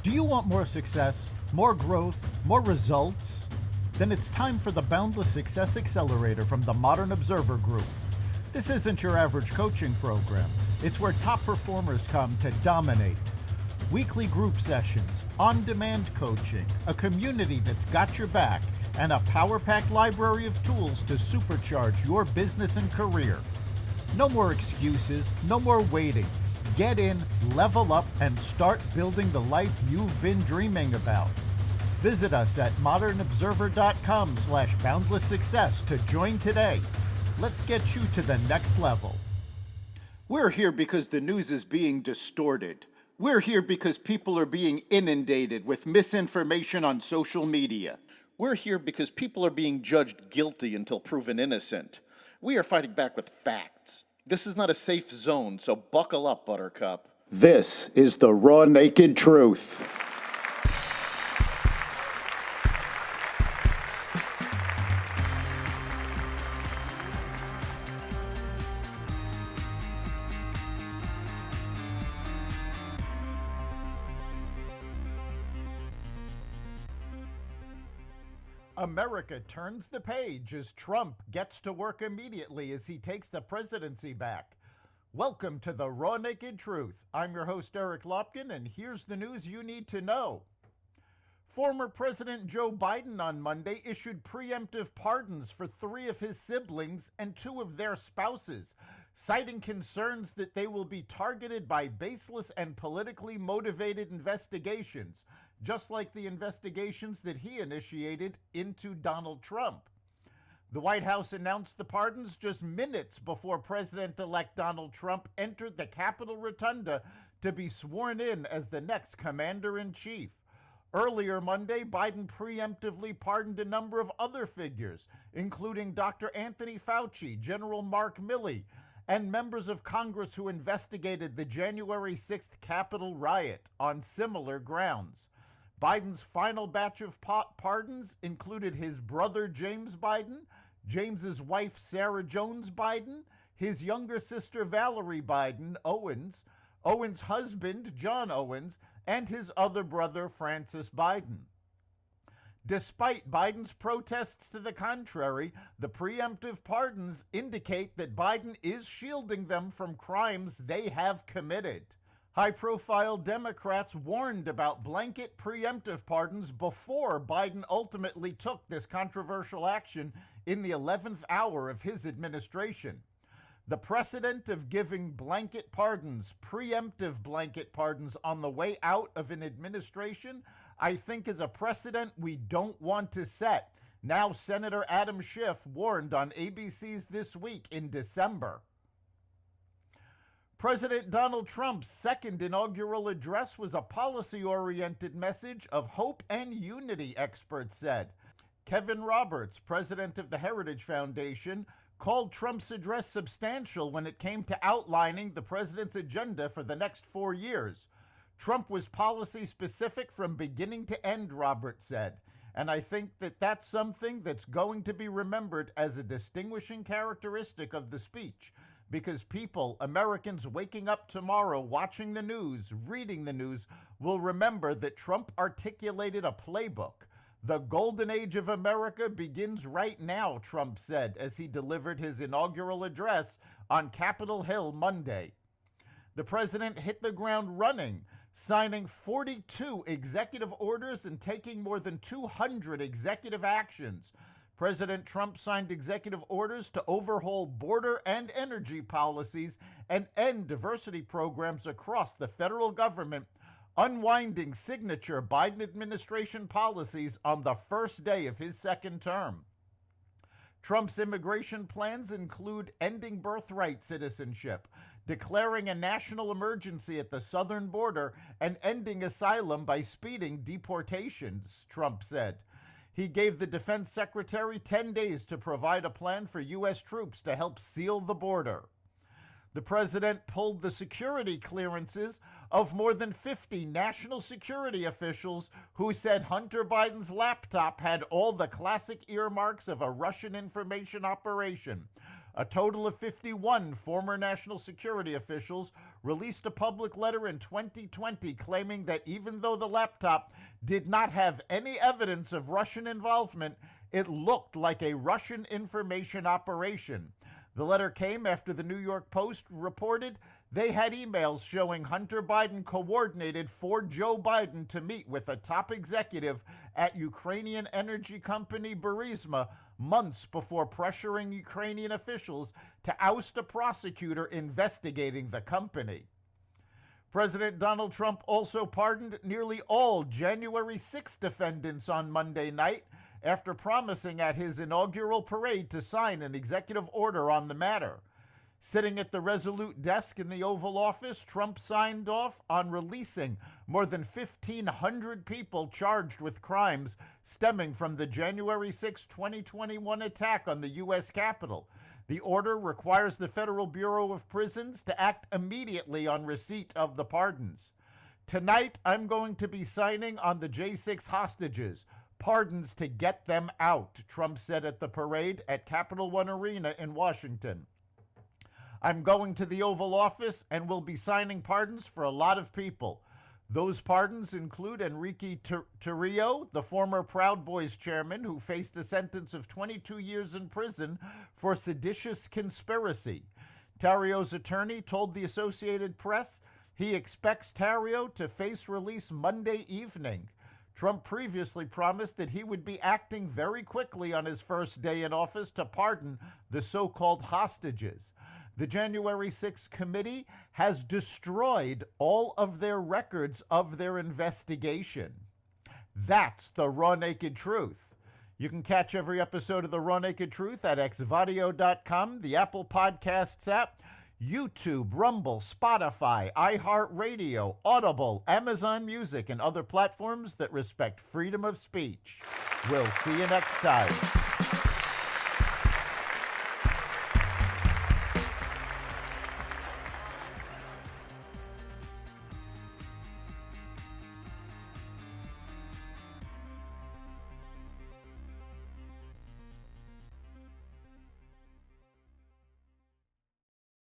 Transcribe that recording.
Do you want more success, more growth, more results? Then it's time for the Boundless Success Accelerator from the Modern Observer Group. This isn't your average coaching program. It's where top performers come to dominate. Weekly group sessions, on-demand coaching, a community that's got your back, and a power-packed library of tools to supercharge your business and career. No more excuses, no more waiting. Get in, level up, and start building the life you've been dreaming about. Visit us at modernobserver.com/boundlesssuccess to join today. Let's get you to the next level. We're here because the news is being distorted. We're here because people are being inundated with misinformation on social media. We're here because people are being judged guilty until proven innocent. We are fighting back with facts. This is not a safe zone, so buckle up, Buttercup. This is the raw, naked truth. America turns the page as Trump gets to work immediately as he takes the presidency back. Welcome to the Raw Naked Truth. I'm your host, Eric Lopkin, and here's the news you need to know. Former President Joe Biden on Monday issued preemptive pardons for 3 of his siblings and 2 of their spouses, citing concerns that they will be targeted by baseless and politically motivated investigations, just like the investigations that he initiated into Donald Trump. The White House announced the pardons just minutes before President-elect Donald Trump entered the Capitol Rotunda to be sworn in as the next commander-in-chief. Earlier Monday, Biden preemptively pardoned a number of other figures, including Dr. Anthony Fauci, General Mark Milley, and members of Congress who investigated the January 6th Capitol riot on similar grounds. Biden's final batch of pardons included his brother James Biden, James's wife Sarah Jones Biden, his younger sister Valerie Biden Owens, Owens' husband John Owens, and his other brother Francis Biden. Despite Biden's protests to the contrary, the preemptive pardons indicate that Biden is shielding them from crimes they have committed. High-profile Democrats warned about blanket preemptive pardons before Biden ultimately took this controversial action in the 11th hour of his administration. The precedent of giving blanket pardons, preemptive blanket pardons on the way out of an administration, I think is a precedent we don't want to set. Now, Senator Adam Schiff warned on ABC's This Week in December. President Donald Trump's second inaugural address was a policy-oriented message of hope and unity, experts said. Kevin Roberts, president of the Heritage Foundation, called Trump's address substantial when it came to outlining the president's agenda for the next 4 years. Trump was policy-specific from beginning to end, Roberts said, and I think that that's something that's going to be remembered as a distinguishing characteristic of the speech. Because people, Americans waking up tomorrow, watching the news, reading the news, will remember that Trump articulated a playbook. The golden age of America begins right now, Trump said as he delivered his inaugural address on Capitol Hill Monday. The president hit the ground running, signing 42 executive orders and taking more than 200 executive actions. President Trump signed executive orders to overhaul border and energy policies and end diversity programs across the federal government, unwinding signature Biden administration policies on the first day of his second term. Trump's immigration plans include ending birthright citizenship, declaring a national emergency at the southern border, and ending asylum by speeding deportations, Trump said. He gave the defense secretary 10 days to provide a plan for U.S. troops to help seal the border. The president pulled the security clearances of more than 50 national security officials who said Hunter Biden's laptop had all the classic earmarks of a Russian information operation. A total of 51 former national security officials released a public letter in 2020 claiming that even though the laptop did not have any evidence of Russian involvement, it looked like a Russian information operation. The letter came after the New York Post reported they had emails showing Hunter Biden coordinated for Joe Biden to meet with a top executive at Ukrainian energy company Burisma months before pressuring Ukrainian officials to oust a prosecutor investigating the company. President Donald Trump also pardoned nearly all January 6 defendants on Monday night after promising at his inaugural parade to sign an executive order on the matter. Sitting at the Resolute desk in the Oval Office, Trump signed off on releasing more than 1,500 people charged with crimes stemming from the January 6, 2021 attack on the U.S. Capitol. The order requires the Federal Bureau of Prisons to act immediately on receipt of the pardons. Tonight, I'm going to be signing on the J6 hostages. Pardons to get them out, Trump said at the parade at Capital One Arena in Washington. I'm going to the Oval Office and will be signing pardons for a lot of people. Those pardons include Enrique Tarrio, the former Proud Boys chairman who faced a sentence of 22 years in prison for seditious conspiracy. Tarrio's attorney told the Associated Press he expects Tarrio to face release Monday evening. Trump previously promised that he would be acting very quickly on his first day in office to pardon the so-called hostages. The January 6th committee has destroyed all of their records of their investigation. That's the Raw Naked Truth. You can catch every episode of the Raw Naked Truth at xvadio.com, the Apple Podcasts app, YouTube, Rumble, Spotify, iHeartRadio, Audible, Amazon Music, and other platforms that respect freedom of speech. We'll see you next time.